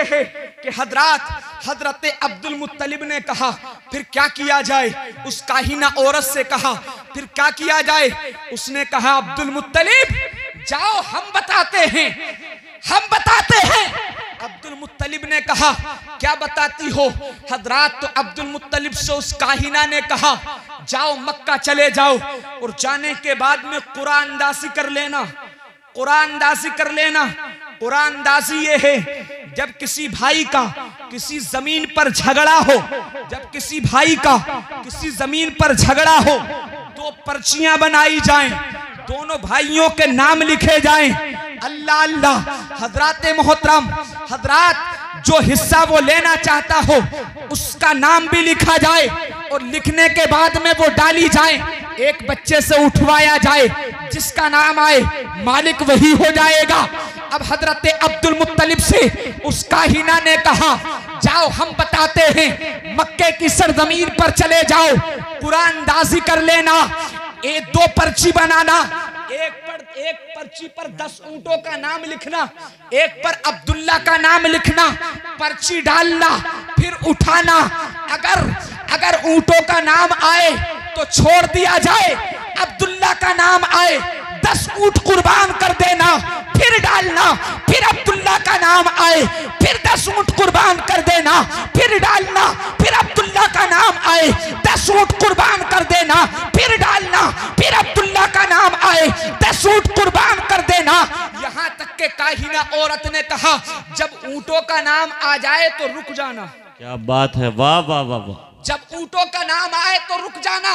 है कि हजरत अब्दुल मुत्तलिब ने कहा फिर क्या किया जाए। उस काहिना औरत से कहा फिर क्या किया जाए। उसने कहा अब्दुल मुत्तलिब जाओ हम बताते हैं। अब्दुल मुत्तलिब ने कहा क्या बताती हो। हजरात तो अब्दुल मुत्तलिब से उस काहिना ने कहा जाओ मक्का चले जाओ, और जाने के बाद में कुरानदासी कर लेना। कुरानदासी ये है जब किसी भाई का किसी जमीन पर झगड़ा हो, तो पर्चियां बनाई जाएं, दोनों भाइयों के नाम लिखे जाएं। अल्लाह अल्लाह। हजरात मोहतरम, हजरात जो हिस्सा वो लेना चाहता हो उसका नाम भी लिखा जाए, और लिखने के बाद में वो डाली जाए, एक बच्चे से उठवाया जाए, जिसका नाम आए मालिक वही हो जाएगा। अब हजरत अब्दुल मुत्तलिब से उस काहिना ने कहा जाओ हम बताते हैं, मक्के की सरजमीन पर चले जाओ, कुरानदाजी कर लेना, एक दो पर्ची बनाना, एक पर्ची पर 10 ऊंटों का नाम लिखना, एक पर अब्दुल्ला का नाम लिखना, पर्ची डालना, फिर उठाना, अगर ऊंटों का नाम आए तो छोड़ दिया जाए, अब्दुल्ला का नाम आए 10 ऊंट कुर्बान कर देना, फिर डालना, फिर अब्दुल्ला का नाम आए फिर 10 ऊंट कुर्बान कर देना, फिर डालना, फिर अब्दुल्ला का नाम आए 10 ऊंट कुर्बान कर देना, फिर डालना, फिर अब्दुल्ला का नाम आए 10 ऊंट कुर्बान कर देना। यहाँ तक के काहिना औरत ने कहा जब ऊंटों का नाम आ जाए तो रुक जाना। क्या बात है, वाह वाह वाह वाह। जब ऊंटों का नाम आए तो रुक जाना।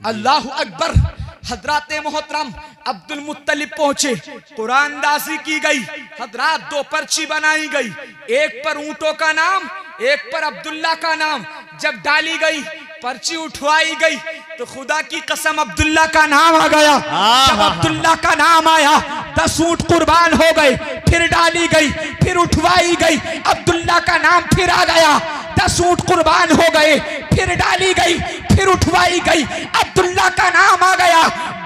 अल्लाहु अकबर। हजरात मोहतरम अब्दुल मुत्तलिब पहुंचे, कुरानदाजी की गई, हजरात 2 पर्ची बनाई गई, एक पर ऊंटों का नाम, एक पर अब्दुल्ला का नाम। जब डाली गई, पर्ची उठवाई गई तो खुदा की कसम अब्दुल्ला का नाम आ गया। जब अब्दुल्ला का नाम आया 10 ऊंट कुर्बान हो गए, फिर डाली गई, फिर उठवाई गई, अब्दुल्ला का नाम फिर आ गया, 10 ऊंट कुर्बान हो गए, फिर डाली गई, फिर उठवाई गई, अब्दुल्ला का नाम आ गया,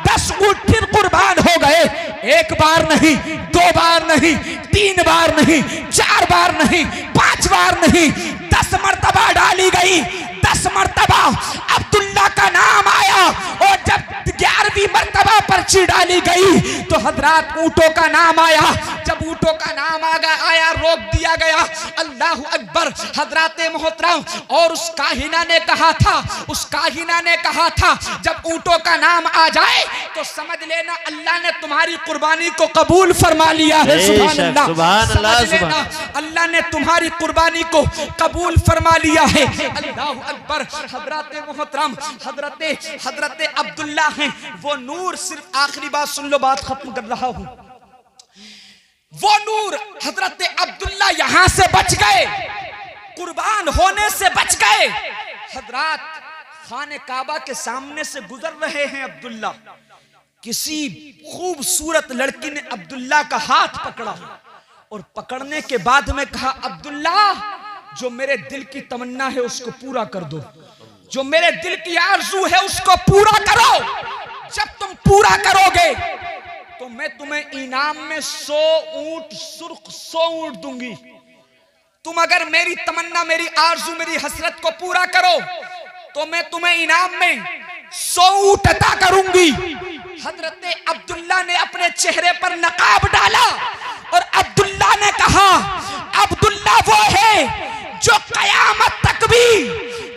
10 ऊंट फिर कुर्बान हो गए। 1 बार नहीं, 2 बार नहीं, 3 बार नहीं, 4 बार नहीं, 5 बार नहीं, 10 मर्तबा डाली गई। 10 मर्तबा अब्दुल्ला का नाम आया और जब 11वीं मर्तबा पर्ची डाली गई तो हजरात ऊंटों का नाम आया। जब ऊंटों का नाम आया रोक दिया गया। अल्लाहु अकबर। हजरात मोहतरम और उस काहिना ने कहा था जब ऊंटों का नाम आ जाए तो समझ लेना अल्लाह ने तुम्हारी कुर्बानी को कबूल फरमा लिया है। सुभान अल्लाह, समझ लेना अल्लाह ने तुम्हारी कुर्बानी को कबूल फरमा लिया है। अल्लाहु अकबर। हजरात मोहतरम हजरत अब्दुल्ला हैं वो नूर। सिर्फ आखिरी बात सुन लो, बात खत्म कर रहा हूं। वो नूर हजरत अब्दुल्ला यहां से बच गए, कुर्बान होने से बच गए। हजरात खाने काबा के सामने से गुजर रहे हैं अब्दुल्ला, किसी खूबसूरत लड़की ने अब्दुल्ला का हाथ पकड़ा और पकड़ने के बाद में कहा अब्दुल्ला जो मेरे दिल की तमन्ना है उसको पूरा कर दो, जो मेरे दिल की आरज़ू है उसको पूरा करो। जब तुम पूरा करोगे तो मैं तुम्हें इनाम में 100 ऊंट सुर्ख 100 ऊंट दूंगी। तुम अगर मेरी तमन्ना, मेरी आरज़ू, मेरी हसरत को पूरा करो तो मैं तुम्हें इनाम में 100 ऊंट अता करूंगी। हजरत अब्दुल्ला ने अपने चेहरे पर नकाब डाला और अब्दुल्ला ने कहा अब्दुल्ला वो है जो कयामत तक भी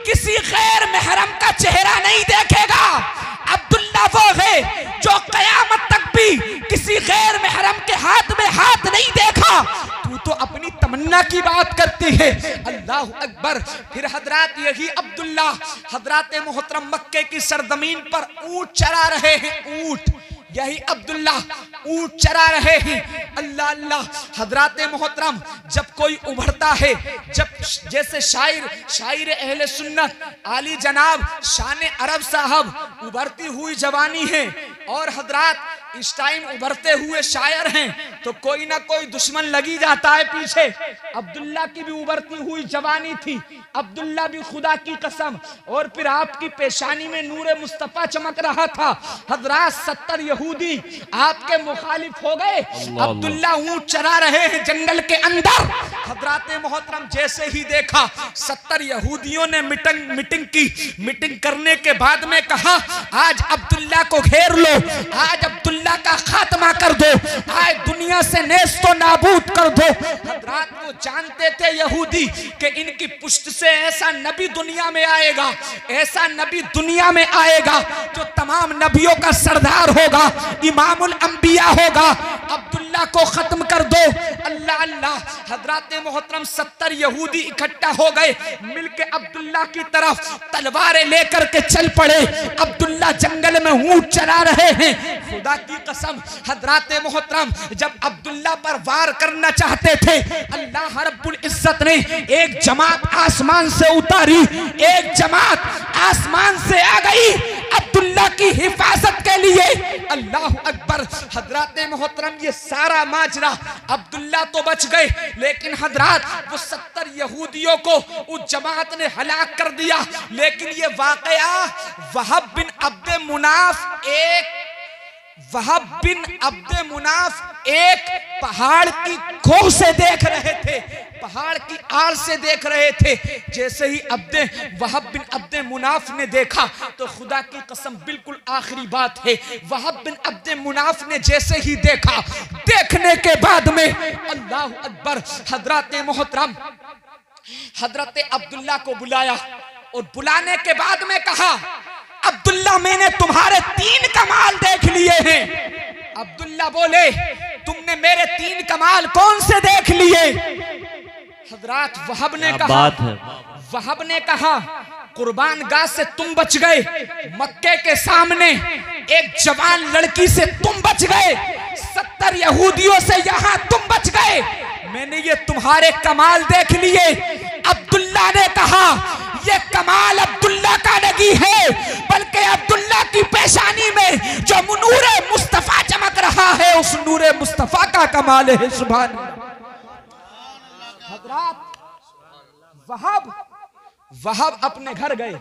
किसी गैर महरम का चेहरा नहीं देखेगा। अब्दुल्ला वो है जो कयामत तक भी किसी गैर महरम के हाथ में हाथ नहीं देखा। तू तो अपनी तमन्ना की बात करती है। अल्लाह अकबर। फिर हजरात यही अब्दुल्ला हजरात मोहतरम मक्के की सरजमीन पर ऊंट चरा रहे हैं। ऊंट, यही अब्दुल्ला ऊंट चरा रहे हैं। अल्लाह अल्लाह। हजरात मोहतरम जब कोई उभरता है, जब जैसे शायर अहले सुन्नत आली जनाब शान अरब साहब उभरती हुई जवानी है और हजरात इस टाइम उभरते हुए शायर हैं तो कोई ना कोई दुश्मन लगी जाता है पीछे। अब्दुल्ला की भी उभरती हुई जवानी थी, अब्दुल्ला भी खुदा की कसम। और फिर आपकी पेशानी में नूरे मुस्तफा चमक रहा था। हजरात 70 यहूदी आपके मुखालिफ हो गए। अब्दुल्ला ऊंट चरा रहे हैं जंगल के अंदर। हजरात मोहतरम जैसे ही देखा 70 यहूदियों ने मीटिंग करने के बाद में कहा आज अब्दुल्ला को घेर लो, आज अब्दुल्ला का खात्मा कर दो, आज दुनिया से नेस्तो नाबूद कर दो। हजरात वो जानते थे यहूदी कि इनकी पुष्ट से ऐसा नबी दुनिया में आएगा, ऐसा नबी दुनिया में आएगा जो तमाम नबियों का सरदार होगा, इमामुल अंबिया होगा। अब्दुल्ला को खत्म कर दो। अल्लाह अल्लाह। हजरात मोहतरम 70 यहूदी इकट्ठा हो गए, मिलके अब्दुल्ला की तरफ तलवारें लेकर के चल पड़े। अब्दुल्ला जंगल में ऊंट चला रहे हैं। खुदा की कसम हजरात मोहतरम जब अब्दुल्ला पर वार करना चाहते थे अल्लाह रब्बुल इज्जत ने एक जमात आसमान से उतारी, एक जमात आसमान से आ गई। अब्दुल्ला की हिफाजत के लिए। अल्लाह अकबर। हजरत मोहतरम ये सारा माजरा, अब्दुल्ला तो बच गए लेकिन हजरत वो 70 यहूदियों को उस जमात ने हलाक कर दिया। लेकिन ये वाकया वहब बिन अब्दे मुनाफ एक पहाड़ की खोह से देख रहे थे, पहाड़ की आड़ से देख रहे थे। जैसे ही वहब बिन अब्दे मुनाफ ने देखा तो खुदा की कसम बिल्कुल आखिरी बात है, वहब बिन अब्दे मुनाफ ने जैसे ही देखा, देखने के बाद में अल्लाह अकबर, हजरत मोहतरम हजरत अब्दुल्ला को बुलाया और बुलाने के बाद में कहा, अब्दुल्ला मैंने तुम्हारे 3 कमाल देख लिए हैं। अब्दुल्ला बोले, तुमने मेरे 3 कमाल कौन से देख लिए? हजरत वहब ने कहा कुर्बान गाह से तुम बच गए, मक्के के सामने एक जवान लड़की से तुम बच गए, 70 यहूदियों से यहाँ तुम बच गए, मैंने ये तुम्हारे कमाल देख लिए। अब्दुल्ला ने कहा ये कमाल अब्दुल्ला का नहीं है, बल्कि अब्दुल्ला की पेशानी में जो नूरे मुस्तफा चमक रहा है उस नूरे मुस्तफा का कमाल है। सुभान हजरत वहब अपने घर गए,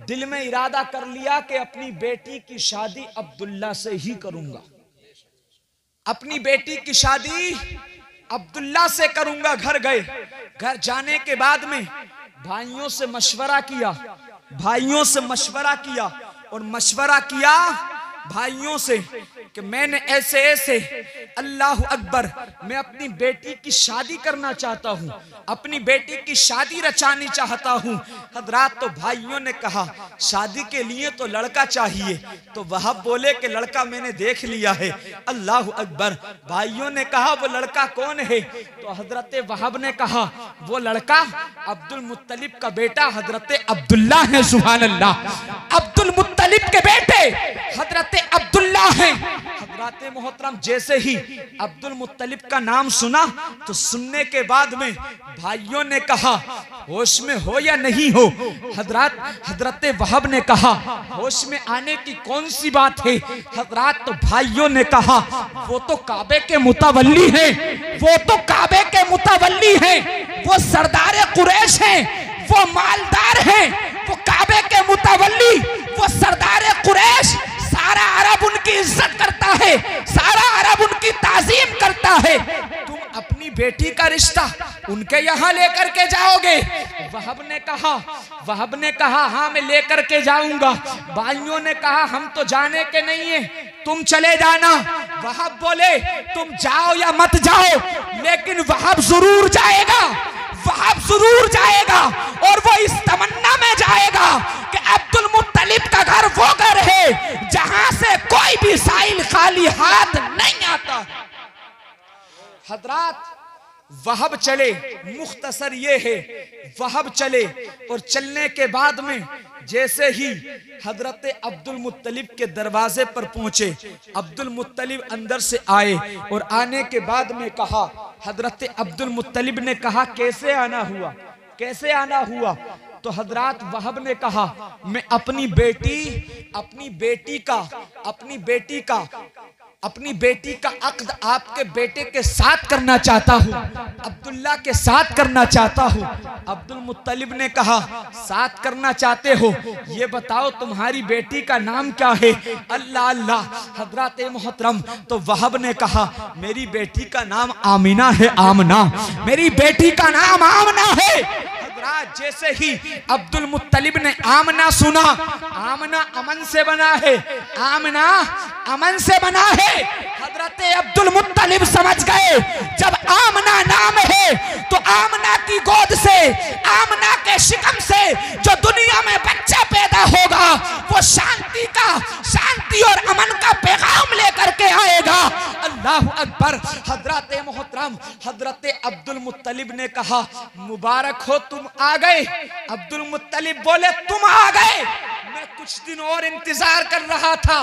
दिल में इरादा कर लिया कि अपनी बेटी की शादी अब्दुल्ला से ही करूंगा, अपनी बेटी की शादी अब्दुल्ला से करूंगा। घर गए, घर जाने के बाद में भाइयों से मशवरा किया और मशवरा किया भाइयों से कि मैंने ऐसे ऐसे, अल्लाह अकबर, मैं अपनी बेटी की शादी करना चाहता हूँ, अपनी बेटी की शादी रचानी चाहता हूँ। हजरात तो भाइयों ने कहा शादी के लिए तो लड़का चाहिए, तो वहब बोले कि लड़का मैंने देख लिया है। अल्लाह अकबर। भाइयों ने कहा वो लड़का कौन है? तो हजरत वहब ने कहा वो लड़का अब्दुल मुत्तलिब का बेटा हजरत अब्दुल्ला है। सुभान अल्लाह। अब्दुल मुत्तलिब के बेटे हजरत अब्दुल्ला है। हजरत मोहतरम जैसे ही अब्दुल मुत्तलिब का नाम सुना तो सुनने के बाद में भाइयों ने कहा होश में हो या नहीं हो? हजरत वहब ने कहा होश में आने की कौन सी बात है? हजरत तो भाइयों ने कहा वो तो काबे के मुतवल्ली है, वो तो काबे के मुतवल्ली है, वो सरदार कुरैश है, वो मालदार है, वो काबे के मुतवल्ली, वो सरदार कुरैश। सारा अरब उनकी इज्जत करता है, सारा अरब उनकी ताजीम करता है। तुम अपनी बेटी का रिश्ता उनके यहाँ लेकर के जाओगे? वहब ने कहा हाँ मैं लेकर के जाऊंगा। भाइयों ने कहा हम तो जाने के नहीं है, तुम चले जाना। वहब बोले तुम जाओ या मत जाओ, लेकिन वहब जरूर जाएगा, वहब जरूर जाएगा और वो इस तमन्ना में जाएगा कि अब्दुल मुत्तलिब का घर वो घर है जहां से कोई भी साइल खाली हाथ नहीं आता। हजरत वहब चले, मुख्तसर ये है, वहब चले और चलने के बाद में जैसे ही हजरत अब्दुल मुत्तलिब के दरवाजे पर पहुंचे, अब्दुल मुत्तलिब अंदर से आए और आने के बाद में कहा, हजरत अब्दुल मुत्तलिब ने कहा कैसे आना हुआ, कैसे आना हुआ? तो हजरत वहब ने कहा मैं अपनी बेटी का अक्द आपके बेटे के साथ करना चाहता हूँ, अब्दुल्ला के साथ करना चाहता हूँ। अब्दुल मुत्तलिब ने कहा साथ करना चाहते हो, ये बताओ तुम्हारी बेटी का नाम क्या है? अल्लाह अल्लाह। हजरत मोहतरम तो वहब ने कहा मेरी बेटी का नाम आमिना है, आमना, मेरी बेटी का नाम आमना है। जैसे ही अब्दुल मुत्तलिब ने आमना सुना, आमना अमन से बना है, आमना अमन से बना है। हजरत अब्दुल मुत्तलिब समझ गए जब आमना नाम है तो आमना की गोद से, आमना के शिकम से जो दुनिया में बच्चा पैदा होगा वो शांति और अमन का पैगाम लेकर के आएगा। अल्लाह अकबर। हजरत मोहतरम हजरत अब्दुल मुत्तलिब ने कहा मुबारक हो तुम आ गए। अब्दुल मुत्तलिब बोले तुम आ गए, मैं कुछ दिन और इंतजार कर रहा था,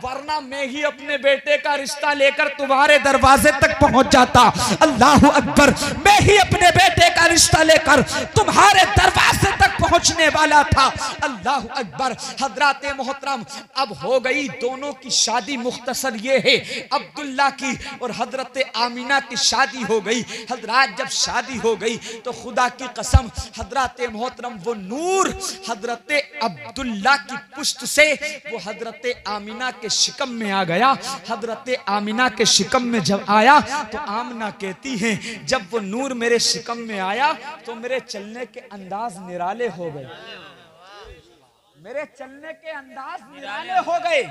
वरना मैं ही अपने बेटे का रिश्ता लेकर तुम्हारे दरवाजे तक पहुंच जाता। अल्लाह अकबर, मैं ही अपने बेटे का रिश्ता लेकर तुम्हारे दरवाजे तक पहुंचने वाला था। अल्लाह अकबर। हजरात मोहतरम, अब हो गई दोनों की शादी। मुख्तसर ये है, अब्दुल्ला की और हजरत आमीना की शादी हो गई। हजरात जब शादी हो गई तो खुदा की कसम हजरत मोहतरम वो नूर हजरत अब्दुल्ला की पुश्त से वो हजरत आमीना के शिकम में आ गया। हजरत आमीना के शिकम में जब आया तो आमीना कहती हैं, जब वो नूर मेरे शिकम में आया तो मेरे चलने के अंदाज निराले हो गए। मेरे चलने के अंदाज निराले हो गए,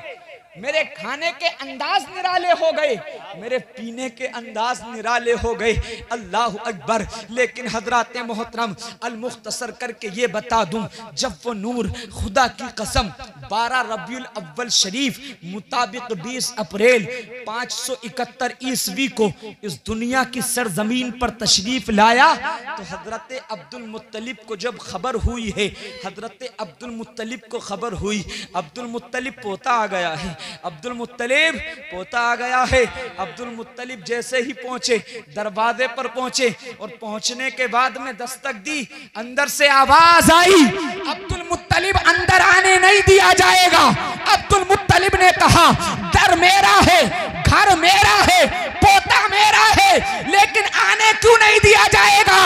मेरे खाने के अंदाज निराले हो गए, मेरे पीने के अंदाज निराले हो गए। अल्लाह अकबर। लेकिन हजरात मोहतरम अल मुख्तसर करके ये बता दूं, जब वो नूर खुदा की कसम 12 रबीउल अव्वल शरीफ मुताबिक 20 अप्रैल 571 ईस्वी को इस दुनिया की सरजमीन पर तशरीफ लाया तो हजरत अब्दुल मुत्तलिब को जब खबर हुई है, हजरत अब्दुल मुत्तलिब को खबर हुई, अब्दुल मुत्तलिब पोता आ गया है, अब्दुल मुत्तलिब पोता आ गया है। अब्दुल मुत्तलिब जैसे ही पहुंचे, दरवाजे पर पहुंचे और पहुंचने के बाद में दस्तक दी, अंदर से आवाज आई, अब्दुल मुत्तलिब अंदर आने नहीं दिया जाएगा। अब्दुल मुत्तलिब ने कहा, दर मेरा है, घर मेरा है, पोता मेरा है, लेकिन आने क्यों नहीं दिया जाएगा?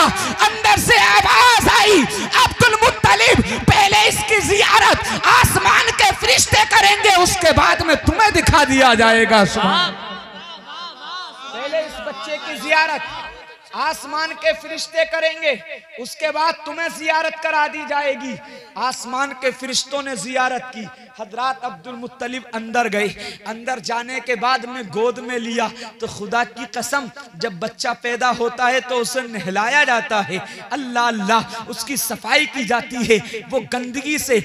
अंदर से आवाज आई, अब्दुल मुत्तलिब पहले इसकी जियारत आसमान के फरिश्ते करेंगे, उसके बाद में तुम्हें दिखा दिया जाएगा। पहले इस बच्चे की जियारत आसमान के फरिश्ते करेंगे, उसके बाद तुम्हें जियारत करा दी जाएगी। आसमान के फरिश्तों ने जियारत की। हजरात अब्दुल मुत्तलिब अंदर गए। अंदर जाने के बाद में गोद में लिया तो खुदा की कसम जब बच्चा पैदा होता है तो उसे नहलाया जाता है, अल्लाह अल्लाह उसकी सफाई की जाती है, वो गंदगी से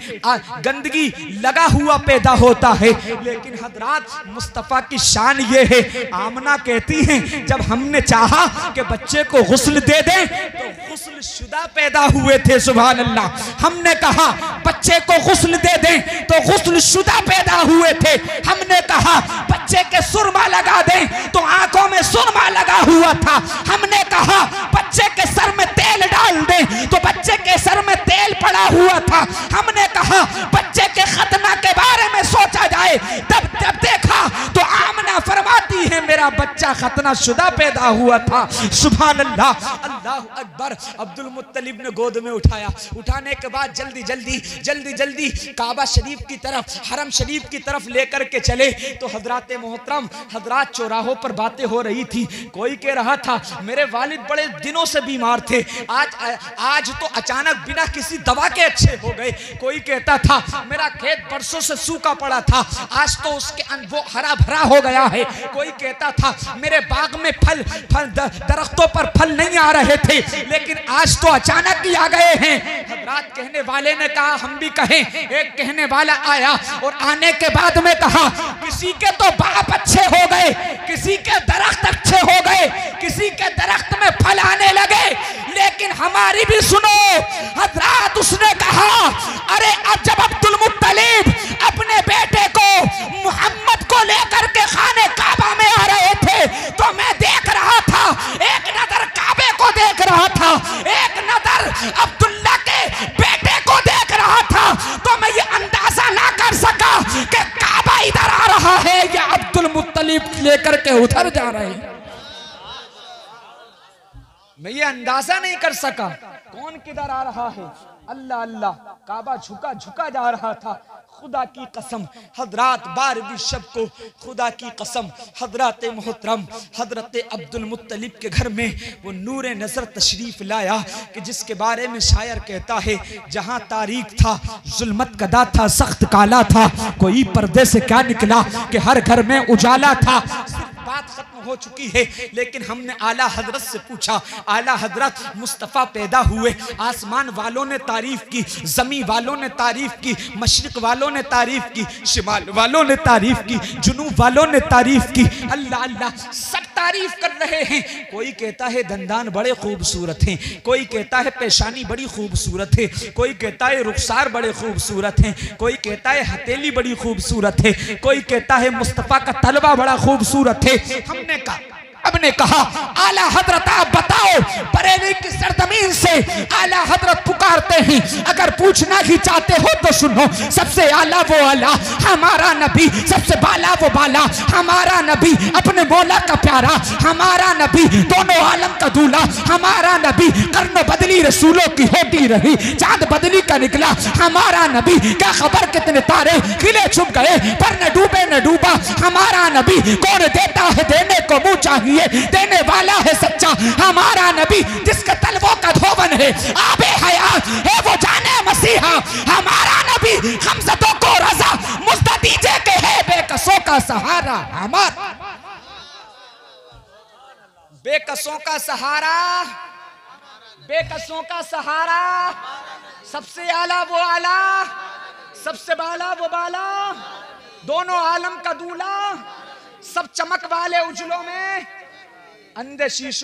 गंदगी लगा हुआ पैदा होता है। लेकिन हजरात मुस्तफ़ा की शान ये है, आमना कहती हैं जब हमने चाहा कि बच्चे को गुस्ल दे दें तो गुस्ल शुदा पैदा हुए थे। सुभान अल्लाह। हमने कहा बच्चे को गुस्ल दे दें तो गुस्ल शुदा पैदा हुए थे। हमने कहा बच्चे के सुरमा लगा दें तो आंखों में सुरमा लगा हुआ था। हमने कहा बच्चे के सर में तेल डाल दें तो बच्चे के सर में तेल पड़ा हुआ था। हमने कहा बच्चे के खतना के बारे में सोचा जाए, तब जब देखा तो आमना फरमाती है मेरा बच्चा खतना शुदा पैदा हुआ था। सुभान अल्लाह, अल्लाह अकबर। अब्दुल मुत्तलिब ने गोद में उठाया। उठाने के बाद जल्दी जल्दी जल्दी जल्दी काबा शरीफ की तरफ, हरम शरीफ की तरफ लेकर के चले तो हजरात मोहतरम हजरात चौराहों पर बातें हो रही थी। कोई कह रहा था मेरे वालिद बड़े दिनों से बीमार थे, आज तो अचानक बिना किसी दवा के अच्छे हो गए। कोई कहता था मेरा खेत बरसों से सूखा पड़ा था, आज तो उसके वो हरा भरा हो गया है। कोई कहता था मेरे बाग में फल दरख्तों पर फल नहीं आ रहे थे, लेकिन आज तो अचानक ही आ गए हैं। हजरात कहने वाले ने कहा हम भी कहें। एक कहने वाला आया और आने के बाद में कहा किसी के तो बाप अच्छे हो गए, किसी के दरख्त अच्छे हो गए, किसी के दरख्त में फल आने लगे, लेकिन हमारी भी सुनो। हजरात उसने कहा अरे अब जब अब्दुल मुत्तलिब अपने बेटे को मोहम्मद को लेकर के खाने काबा में आ रहे थे तो मैं देख रहा था, एक नजर काबे को देख रहा था, एक नजर अब्दुल्ला के बेटे को देख रहा था, तो मैं ये अंदाजा ना कर सका कि काबा इधर आ रहा है या अब्दुल मुत्तलिब लेकर के उधर जा रहे हैं। मैं ये अंदाजा नहीं कर सका कौन किधर आ रहा है। अल्लाह अल्लाह, काबा झुका झुका जा रहा था। खुदा की कसम हजरात 12वीं शब को खुदा की कसम हजरत मोहतरम हजरत अब्दुल मुत्तलिब के घर में वो नूर नज़र तशरीफ लाया कि जिसके बारे में शायर कहता है जहाँ तारीख था जुल्मत कदा था, सख्त काला था, कोई पर्दे से क्या निकला कि हर घर में उजाला था। सिर्फ बात खत्म हो चुकी है, लेकिन हमने आला हजरत से पूछा। आला हजरत मुस्तफ़ा पैदा हुए, आसमान वालों ने तारीफ की, जमी वालों ने तारीफ की, मशरिक वालों ने तारीफ की, शिमाल वालों ने तारीफ की, जुनूब वालों ने तारीफ की। अल्लाह अल्लाह सब तारीफ कर रहे हैं। कोई कहता है दंदान बड़े खूबसूरत हैं, कोई कहता है पेशानी बड़ी खूबसूरत है, कोई कहता है रुखसार बड़े खूबसूरत हैं, कोई कहता है हथेली बड़ी खूबसूरत है, कोई कहता है मुस्तफ़ा का तलवा बड़ा खूबसूरत है। हमने कहा आला हजरत आप बताओ, बरेली की सरजमीन से आला हजरत पुकारते हैं, अगर पूछना ही चाहते हो तो सुनो। सबसे आला वो आला हमारा नबी, सबसे बाला वो बाला हमारा नबी, अपने मौला का प्यारा हमारा नबी, दोनों आलम का दूल्हा हमारा नबी। कर्न बदली रसूलों की होती रही, चांद बदली का निकला हमारा नबी। क्या खबर कितने तारे खिले छुप गए, पर न डूबे न डूबा हमारा नबी। कौन देता है देने को मुँह चाहिए, देने वाला है सच्चा हमारा नबी। जिसके तलवों का धोवन है आबे हयात है, वो जाने मसीहा हमारा नबी। हमजतों को रजा मुझे दीजिए के है बेकसों का सहारा हमारा, बेकसों का सहारा, बेकसों का सहारा। सबसे आला वो आला, सबसे बाला वो बाला, दोनों आलम का दूल्हा, सब चमक वाले उजलों में अंधे शीशों